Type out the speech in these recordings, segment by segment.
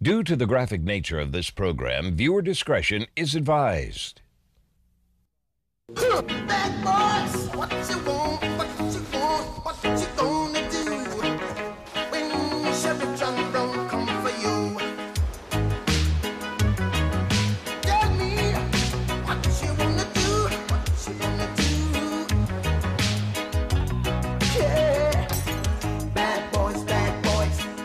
Due to the graphic nature of this program, viewer discretion is advised. Bad boys, what you want, what you want, what you gonna do when Chevy John Brown come for you? Tell me what you wanna do, what you gonna do. Yeah, bad boys,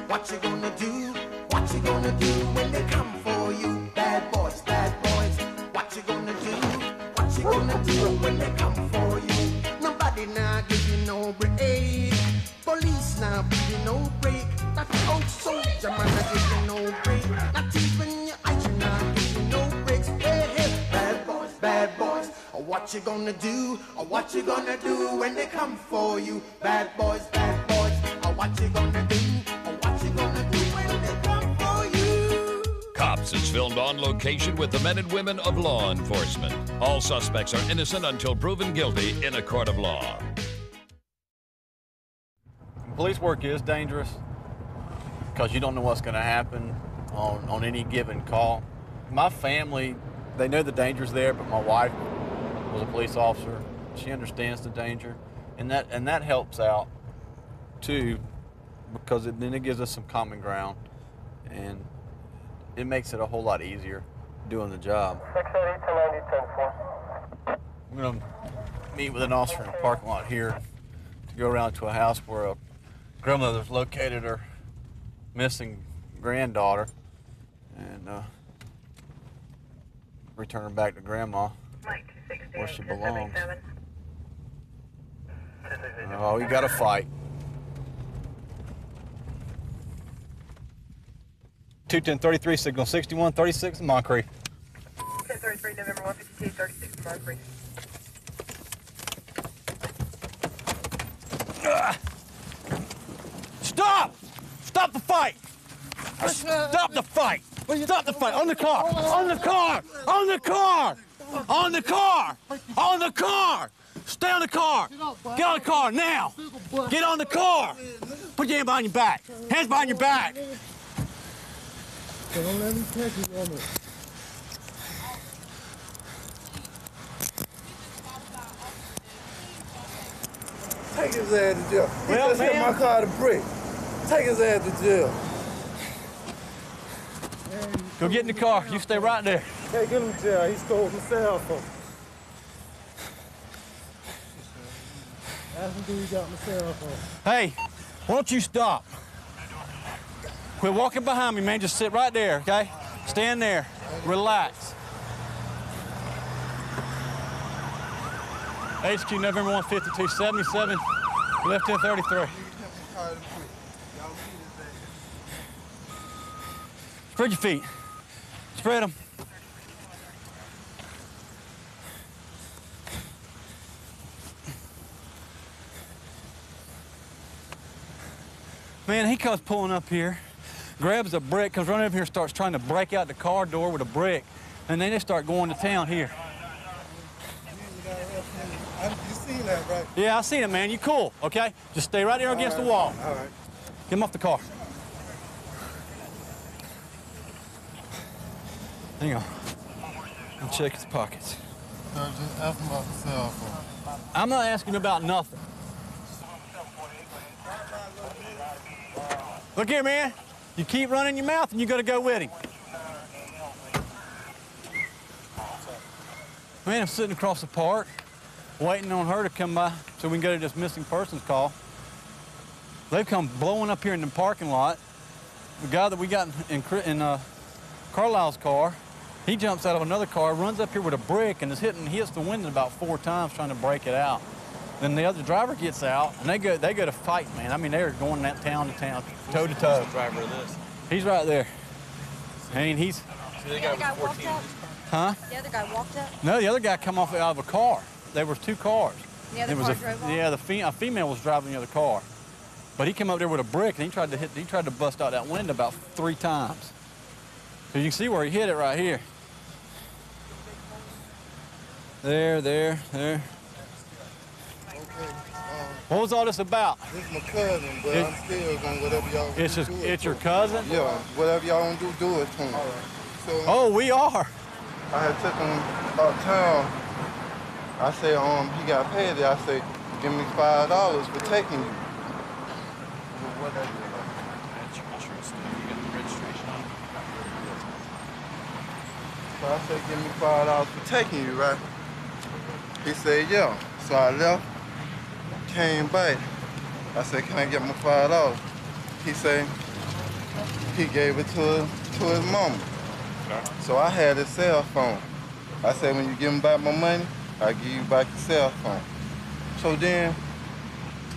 what you gonna do, what you gonna do when they come for you? Bad boys, what you gonna do? What you gonna do when they come for you? Nobody now give you no break. Police now give you no break. That old soldier man now give you no break. Not even your eyes now give you no breaks. Hey, hey, bad boys, what you gonna do? What you gonna do when they come for you? Bad boys, what you gonna do? What you gonna do when they come for you? Cops is filmed on location with the men and women of law enforcement. All suspects are innocent until proven guilty in a court of law. Police work is dangerous because you don't know what's going to happen on any given call. My family, they know the danger's there, but my wife was a police officer. She understands the danger, and that helps out too, because then it gives us some common ground, and it makes it a whole lot easier doing the job. 680-1090-10-4. I'm going to meet with an officer in the parking lot here to go around to a house where a grandmother's located her missing granddaughter and return her back to grandma where she belongs. Oh, you got to fight. 210-33, signal 6136 in Moncrief. 1033, November 152, 36 Moncrief. Stop! Stop the fight! Stop the fight! Stop the fight! On the car! On the car! On the car! On the car! On the car! Stay on the car! Get on the car now! Get on the car! Put your hand behind your back! Hands behind your back! Don't let me catch you, woman. Take his ass to jail. He just hit my car to brick. Take his ass to jail. Go get in the car. You stay right there. Can't get him to jail. He stole my cell phone. Ask him who he got my cell phone. Hey, why don't you stop? Quit walking behind me, man. Just sit right there, okay? Stand there. Relax. HQ November 152, 77, left 1033. Spread your feet. Spread them. Man, he comes pulling up here, grabs a brick, comes running up here, starts trying to break out the car door with a brick, and then they start going to town here. You seen that, right? Yeah, I seen it, man. You cool, okay? Just stay right there against the wall. All right. Get him off the car. Hang on. I'll check his pockets. Sir, just ask him about the cell phone. I'm not asking about nothing. Look here, man. You keep running your mouth and you gotta go with him. Man, I'm sitting across the park, waiting on her to come by so we can go to this missing persons call. They've come blowing up here in the parking lot. The guy that we got in Carlisle's car, he jumps out of another car, runs up here with a brick, and hits the window about 4 times trying to break it out. Then the other driver gets out, and they go to fight, man. I mean, they're going that town to town, toe to toe. Who's the driver of this? He's right there. And he's... See, the guy was 14. Huh? The other guy walked up? No, the other guy come off out of a car. There was 2 cars. The other car drove off? Yeah, a female was driving the other car. But he came up there with a brick, and he tried to bust out that window about 3 times. So you can see where he hit it right here. There. Okay. What was all this about? This is my cousin, but I'm still going whatever y'all want to do. It's your cousin? Yeah, whatever y'all want to do it to him. So, Oh, we are. I had took him uptown. I said, he got paid. I said, give me $5 for taking you. What that is? That's your insurance. You got the registration on it? So I said, give me $5 for taking you, right? He said, yeah. So I left, came back. I said, can I get my $5? He said, he gave it to his mama. So I had his cell phone. I said, when you give him back my money, I give you back your cell phone. So then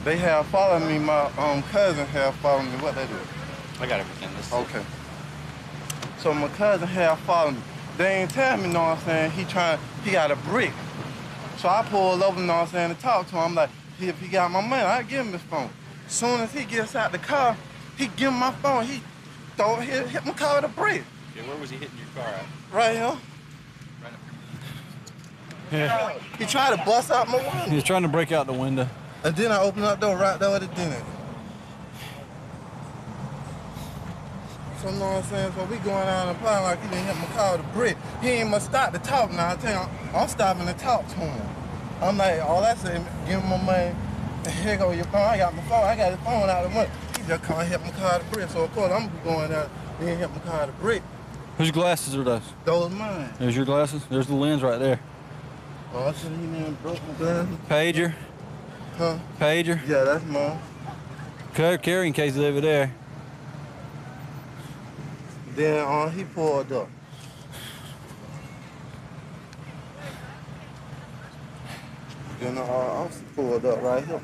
they have followed me. My cousin have followed me. What they do? I got everything. This is Okay. So my cousin have followed me. They ain't tell me, know what I'm saying? He got a brick. So I pulled over, know what I'm saying, to talk to him. I'm like, if he got my money, I give him his phone. As soon as he gets out the car, he give me my phone. He hit my car with a brick. Yeah, where was he hitting your car at? Right here. Right up here. Yeah. He tried to bust out my window. He was trying to break out the window. And then I opened up the door right there with the dentist. So, you know what I'm saying? So we going out and playing like he didn't hit my car with a brick. He ain't must stop to talk now. I tell you, I'm stopping to talk to him. I'm like, all I say, give him my money. And here go your phone. I got my phone. I got his phone out of the money. He just can't hit my car with a brick. So, of course, I'm going out. He ain't hit my car with a brick. Whose glasses are those? Those mine. There's your glasses. There's the lens right there. Oh, I said he done broke my glasses. Pager. Huh? Pager. Yeah, that's mine. Carrying case is over there. Then he pulled up. Then the officer pulled up right here.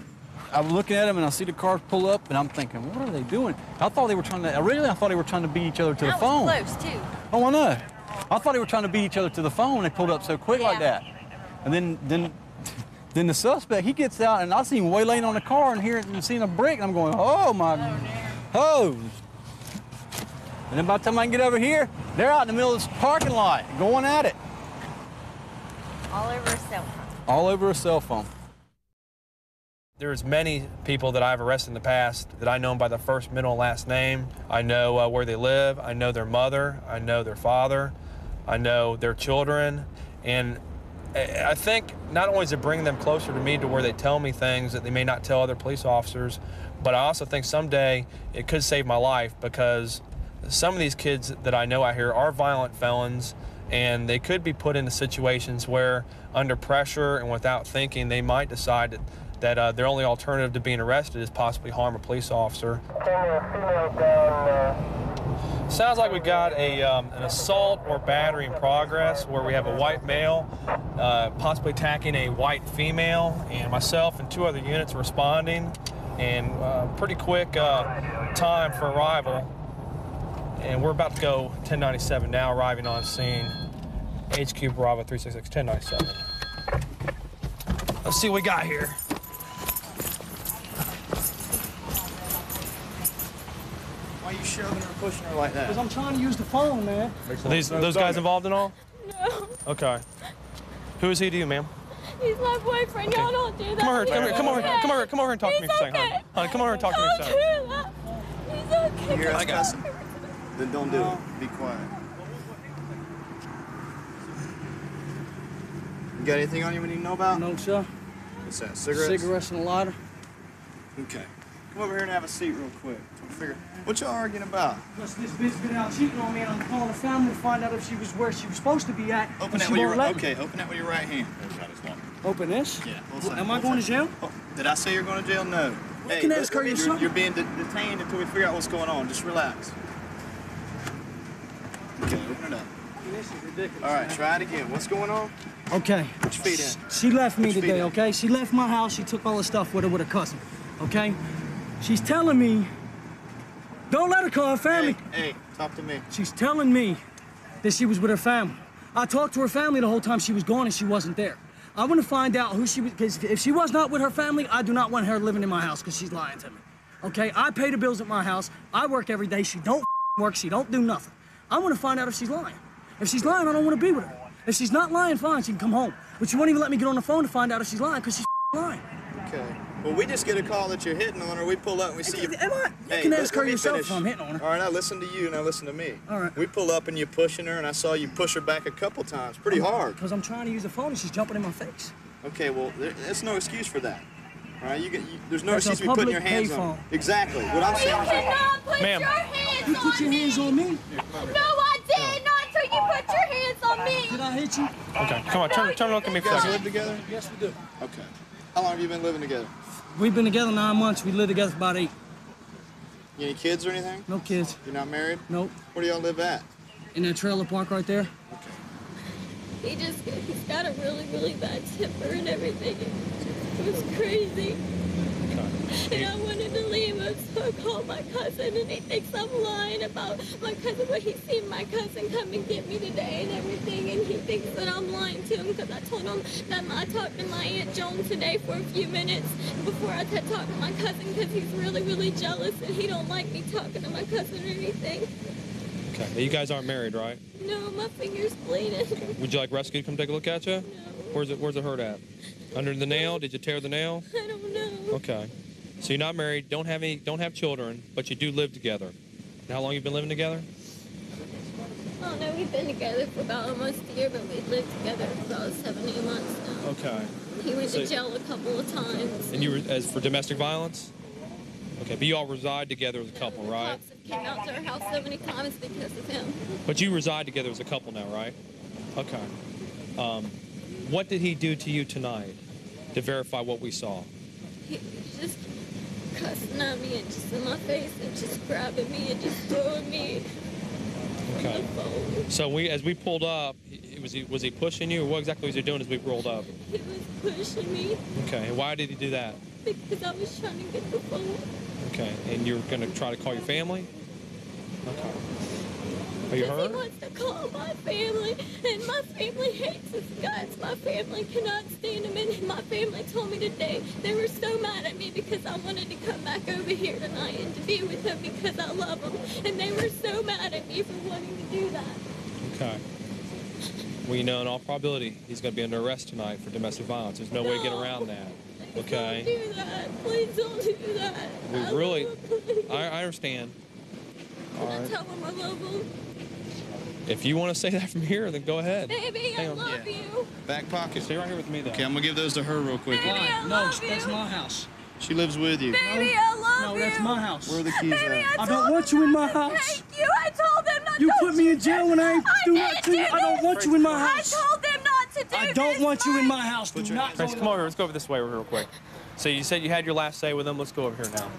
I'm looking at him and I see the cars pull up and I'm thinking, what are they doing? I thought they were trying to, originally I thought they were trying to beat each other to the phone. That was close, too. Oh, I know. I thought they were trying to beat each other to the phone. They pulled up so quick like that. And then the suspect, he gets out and I see him waylaying on the car and hear it and seeing a brick. And I'm going, oh my, oh. And then by the time I can get over here, they're out in the middle of this parking lot going at it. All over a cell phone. All over a cell phone. There's many people that I've arrested in the past that I know them by their first, middle, and last name. I know where they live. I know their mother. I know their father. I know their children. And I think not only is it bringing them closer to me to where they tell me things that they may not tell other police officers, but I also think someday it could save my life because some of these kids that I know out here are violent felons and they could be put into situations where under pressure and without thinking they might decide that their only alternative to being arrested is possibly harm a police officer. Sounds like we got an assault or battery in progress where we have a white male possibly attacking a white female, and myself and 2 other units responding, and pretty quick time for arrival. And we're about to go 1097 now, arriving on scene. HQ Bravo 366 1097. Let's see what we got here. Why are you shoving her and pushing her like that? Because I'm trying to use the phone, man. Are those guys involved in all? No. Okay. Who is he to you, ma'am? He's my boyfriend. Y'all don't do that. Come over here and talk to me for a second, okay. honey. Come over here and talk to me for a second. Don't do that. He's okay. You're cussing. Then don't do it. Be quiet. You got anything on you we need to know about? No, sir. What's that, cigarettes? Cigarettes and a lighter. Okay. Come over here and have a seat real quick. What y'all arguing about? Because this bitch been out cheating on me and I'm calling the family to find out if she was where she was supposed to be at. Open that with your right hand. Open that with your right hand. Open this? Yeah. Am I going to jail? Oh, did I say you're going to jail? No. Hey, can I ask her something? You're being detained until we figure out what's going on. Just relax. Okay, open it up. This is ridiculous. All right, try it again. What's going on? Okay. Put your feet in. She left me Put your feet today, in. okay? She left my house. She took all the stuff with her with her cousin, okay? She's telling me, don't let her call her family. Hey, talk to me. She's telling me that she was with her family. I talked to her family the whole time she was gone and she wasn't there. I want to find out who she was, because if she was not with her family, I do not want her living in my house because she's lying to me. Okay, I pay the bills at my house. I work every day. She don't work. She don't do nothing. I want to find out if she's lying. If she's lying, I don't want to be with her. If she's not lying, fine, she can come home. But she won't even let me get on the phone to find out if she's lying because she's lying. Okay. Well, we just get a call that you're hitting on her. We pull up and we see you. Am I? You can ask her yourself if I'm hitting on her. All right, now listen to you. Now listen to me. All right. We pull up and you're pushing her, and I saw you push her back a couple times. Pretty hard. Because I'm trying to use the phone and she's jumping in my face. Okay, well, there's no excuse for that. All right, there's no That's excuse a for putting your public hands on payphone. her. Exactly. What I'm saying is. cannot put Ma'am. your hands You on put your me. hands on me? No, I did not until you put your hands on me. Did I hit you? Okay, come on, turn and look at me for a You guys second. live together? Yes, we do. Okay. How long have you been living together? We've been together 9 months. We lived together for about 8. You any kids or anything? No kids. You're not married? Nope. Where do y'all live at? In that trailer park right there. He's got a really, really bad temper and everything. It was crazy. And I wanted to leave him, so I called my cousin, and he thinks I'm lying about my cousin, but he's seen my cousin come and get me today and everything, and he thinks that I'm lying to him because I told him that I talked to my Aunt Joan today for a few minutes before I had talked to my cousin because he's really, really jealous, and he don't like me talking to my cousin or anything. Okay, now you guys aren't married, right? No, my finger's bleeding. Would you like rescue to come take a look at you? No. Where's it hurt at? Under the nail? Did you tear the nail? I don't know. Okay. So you're not married, don't have children, but you do live together. And how long you been living together? I don't know, we've been together for about almost a year, but we've lived together for about 7 8 months now. Okay. He went to jail a couple of times. And you were as for domestic violence? Okay, but you all reside together as a couple, right? Cops have came out to our house so many times because of him. But you reside together as a couple now, right? Okay. What did he do to you tonight to verify what we saw? He was just cussing at me and just in my face and just grabbing me and just throwing me Okay. on the phone. So as we pulled up, was he pushing you, or what exactly was he doing as we rolled up? He was pushing me Okay, and why did he do that? because I was trying to get the phone. Okay, and you're going to try to call your family? Okay. Are you Because he hurt? wants to call my family, and my family hates his guts. My family cannot stand him, and my family told me today they were so mad at me because I wanted to come back over here tonight and to be with him because I love him, and they were so mad at me for wanting to do that. Okay. Well, you know, in all probability, he's going to be under arrest tonight for domestic violence. There's no way to get around that. Okay? Don't do that. Please don't do that. We I really, love him, please. I understand. All Can I right. tell him I love him? If you want to say that from here, then go ahead. Baby, I Hang on. love you. Back pocket. Stay right here with me, though. Okay, I'm gonna give those to her real quick. Baby, I No, love that's you. my house. She lives with you. Baby, I love No, you. that's my house. Where are the keys Baby, at? I don't want you in my house. Thank you. I told them not You to put me in jail when I ain't do didn't that to you. do I don't this. want you in my I house. told them not to do I this. don't want you in my house. Do your not hands go Trace, come over. Let's go over this way real quick. So you said you had your last say with him. Let's go over here now.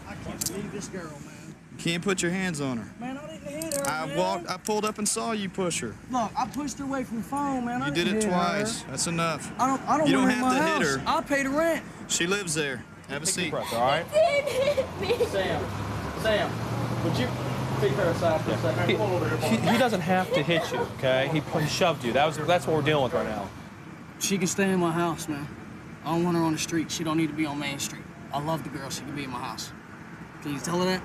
I can't believe this girl, man. Can't put your hands on her. Man, I didn't hit her, man. I pulled up and saw you push her. Look, I pushed her away from the phone, man. I You did didn't it hit twice. her. That's enough. I don't You want don't her in my have to house. hit her. I'll pay the rent. She lives there. Have a seat. All right? Didn't hit me. Sam, would you take her aside for a second? Pull over here. He doesn't have to hit you, okay? He shoved you. That's what we're dealing with right now. She can stay in my house, man. I don't want her on the street. She don't need to be on Main Street. I love the girl. She can be in my house. Can you tell her that?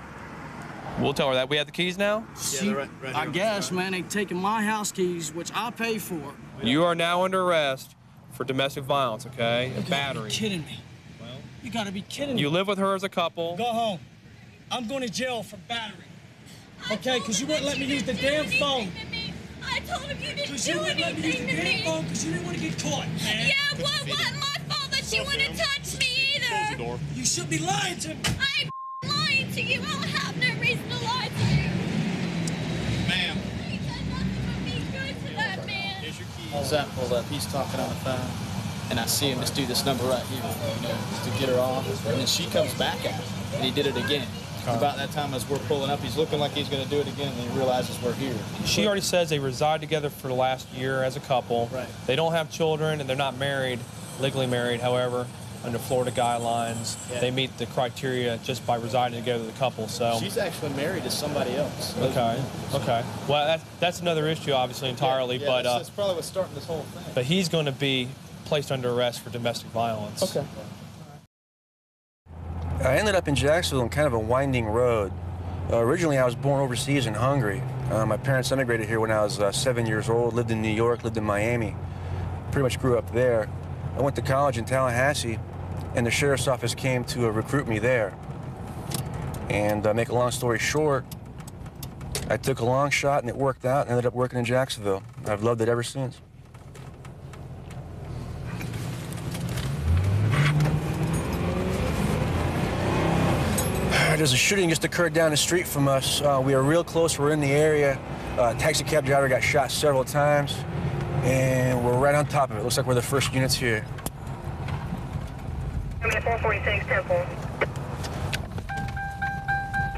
We'll tell her that. We have the keys now? She, they're right I here. guess, man, they taking my house keys, which I pay for. You are now under arrest for domestic violence, okay? And You gotta battery. be kidding me. You gotta be kidding me. You live with her as a couple. Go home. I'm going to jail for battery. Okay, because you wouldn't let me use the damn phone. I told him you didn't Because you do wouldn't let me use anything the to damn me. phone because you didn't want to get caught, man. Yeah, well, it wasn't my fault that she wouldn't touch me either. You should be lying to me. I'm lying to you. I don't have no reason to lie to you. Ma'am. You done nothing but be good to that man. Here's your keys. As that pulled up, he's talking on the phone, and I see him just do this number right here, you know, just to get her off, and then she comes back at him, and he did it again. About that time as we're pulling up, he's looking like he's going to do it again, and he realizes we're here. She already says they reside together for the last year as a couple. Right. They don't have children, and they're not married, legally married, however, under Florida guidelines. Yeah. They meet the criteria just by residing together as a couple, so. She's actually married to somebody else. Okay, okay. Well, that's another issue, obviously, entirely, yeah, but that's probably what's starting this whole thing. but he's going to be placed under arrest for domestic violence. Okay. I ended up in Jacksonville on kind of a winding road. Originally, I was born overseas in Hungary. My parents immigrated here when I was 7 years old, lived in New York, lived in Miami. Pretty much grew up there. I went to college in Tallahassee, and the sheriff's office came to recruit me there. And make a long story short, I took a long shot and it worked out and ended up working in Jacksonville. I've loved it ever since. There's a shooting just occurred down the street from us. We are real close. We're in the area. Taxi cab driver got shot several times, and we're right on top of it. Looks like we're the first units here. I'm at 446 Temple.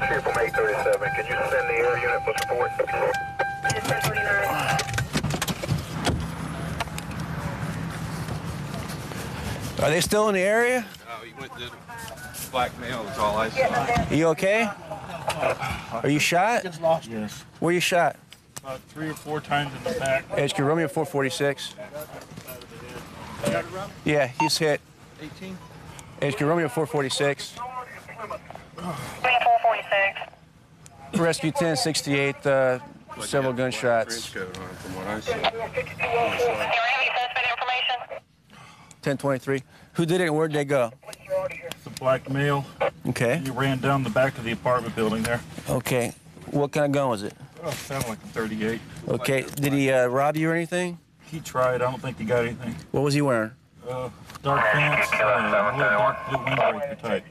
Here from 837, can you send the air unit for support? It's 1029. Are they still in the area? Oh, he went to black male, that's all I saw. Are you okay? Are you shot? Yes. Where you shot? About 3 or 4 times in the back. HQ Romeo 446. Yeah, he's hit. 18? HQ Romeo 446. 446. Rescue 1068, several gunshots. From what I saw. 1023. Who did it and where'd they go? It's a black male. Okay. He ran down the back of the apartment building there. Okay. What kind of gun was it? Oh, sounded like a 38. Okay. Did he rob you or anything? He tried. I don't think he got anything. What was he wearing? Dark pants, a little dark blue windbreaker type.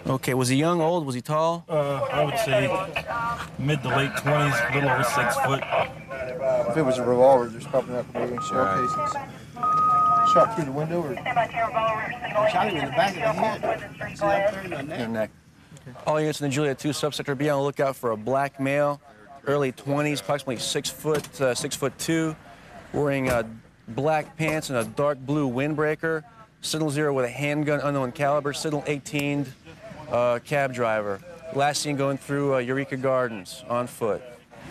Okay. Was he young, old? Was he tall? I would say mid to late 20s, a little over 6 foot. If it was a revolver, there's probably not going to be any shell casings. Shot through the window or? Shot him in the back of the head. See up there in the neck? Neck. All units in the Juliet 2 subsector, be on the lookout for a black male, early 20s, approximately 6 foot, 6'2", wearing black pants and a dark blue windbreaker. Signal 0 with a handgun, unknown caliber. Signal 18, cab driver. Last seen going through Eureka Gardens on foot.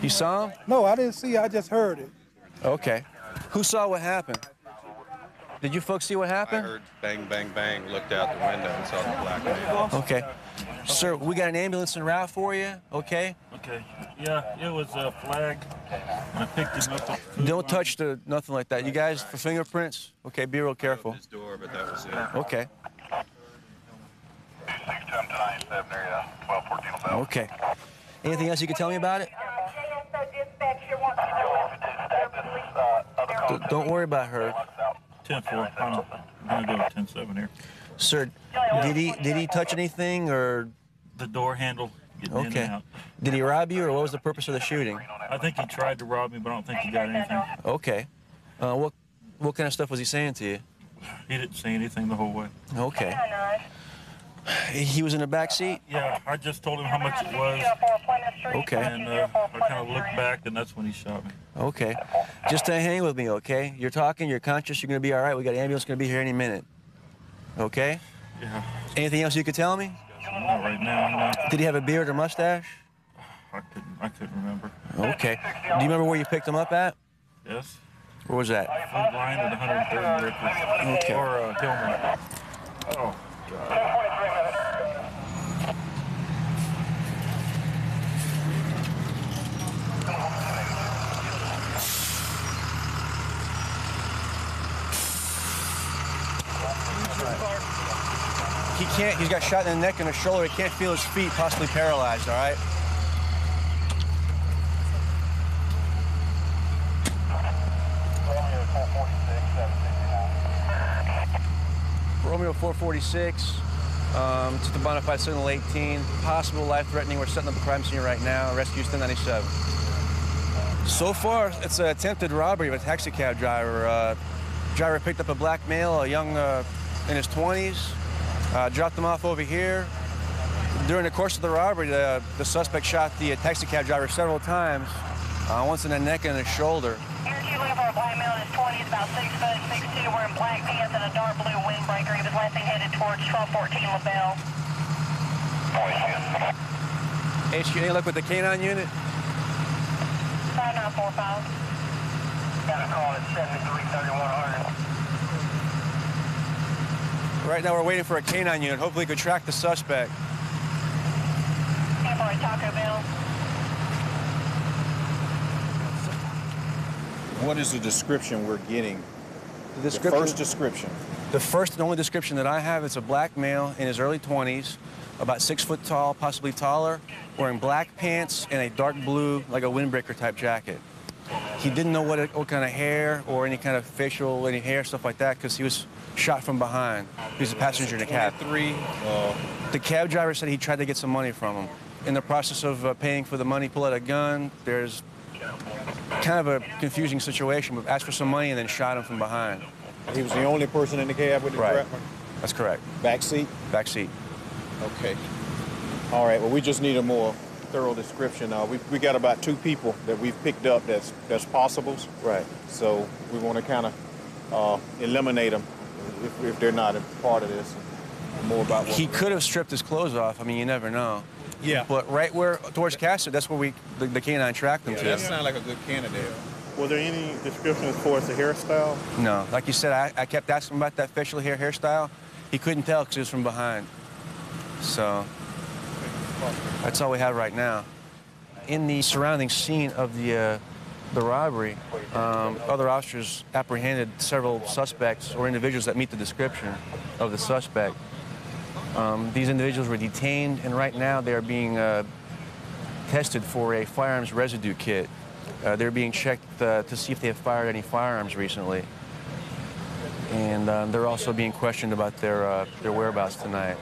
You saw him? No, I didn't see it. I just heard it. Okay. Who saw what happened? Did you folks see what happened? I heard bang, bang, bang, looked out the window and saw the black male. Okay. Sir, we got an ambulance en route for you, okay? Okay. Yeah, it was a flag, and I picked him up. Don't touch nothing like that. You guys, for fingerprints? Okay, be real careful. His door, but that was it. Okay. Okay. Anything else you can tell me about it? Don't worry about her. 10-4. I'm gonna go with 10-7 here. Sir, did he touch anything or? The door handle. Getting in and Okay. out. Did he rob you or what was the purpose of the shooting? I think he tried to rob me, but I don't think he got anything. Okay. What kind of stuff was he saying to you? He didn't say anything the whole way. Okay. He was in the back seat? Yeah, I just told him how much it was. Okay. And I kind of looked back, and that's when he shot me. Okay. Just hang with me, okay? You're talking, you're conscious, you're going to be all right. We got an ambulance going to be here any minute. Okay? Yeah. Anything else you could tell me? Not right now, no. Did he have a beard or mustache? I couldn't remember. Okay. Do you remember where you picked him up at? Yes. Where was that? Food line at 103rd Rickers. Okay. Or Hillman. Oh, God. He can't, he's got shot in the neck and the shoulder. He can't feel his feet, possibly paralyzed, all right? Romeo 446, to the bona fide signal 18. Possible life-threatening. We're setting up the crime scene right now. Rescue 1097. So far, it's an attempted robbery of a taxi cab driver. Driver picked up a black male, a young in his 20s, dropped him off over here. During the course of the robbery, the suspect shot the taxi cab driver several times, once in the neck and the shoulder. Here's you looking for a black male in his 20s, about 6 foot, 6'2", wearing black pants and a dark blue windbreaker. He was last seen headed towards 1214 LaBelle. HQ, any luck with the canine unit? 5945. Got a call at 733100. Right now we're waiting for a canine unit. Hopefully we could track the suspect. Looking for a Taco Bell. What is the description we're getting? The description? first description. The first and only description that I have is a black male in his early 20s, about 6 foot tall, possibly taller, wearing black pants and a dark blue, like a windbreaker type jacket. He didn't know what kind of hair or any kind of facial, any hair, stuff like that, because he was shot from behind. He was a passenger in a cab. The cab driver said he tried to get some money from him. In the process of paying for the money, pull out a gun. There's kind of a confusing situation, but asked for some money and then shot him from behind. He was the only person in the cab with the Right. threat? That's correct. Back seat? Back seat. Okay. All right, well, we just need a more thorough description. We got about 2 people that we've picked up that's possibles. Right. So we want to kind of eliminate them if they're not a part of this. More about what He could have stripped his clothes off. I mean, you never know. Yeah. But right where, towards Castor, that's where the canine tracked him to. That sounds like a good candidate. Was there any description as far as the hairstyle? No. Like you said, I kept asking him about that facial hairstyle. He couldn't tell because it was from behind. So that's all we have right now. In the surrounding scene of the robbery, other officers apprehended several suspects or individuals that meet the description of the suspect. These individuals were detained, and right now they are being tested for a firearms residue kit. They're being checked to see if they have fired any firearms recently. And they're also being questioned about their whereabouts tonight.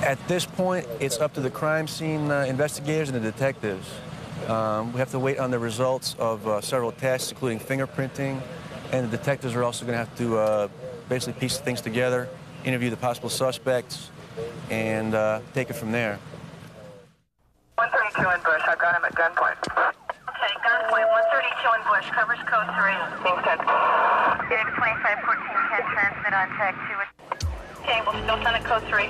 At this point, it's up to the crime scene investigators and the detectives. We have to wait on the results of several tests, including fingerprinting, and the detectives are also going to have to basically piece things together, interview the possible suspects, and take it from there. 132 in Bush. I've got him at gunpoint. Okay, gunpoint. 132 in Bush. Covers code 3. Being sent. Getting 2514 can transmit on tag 2. Okay, we'll still send it code 3.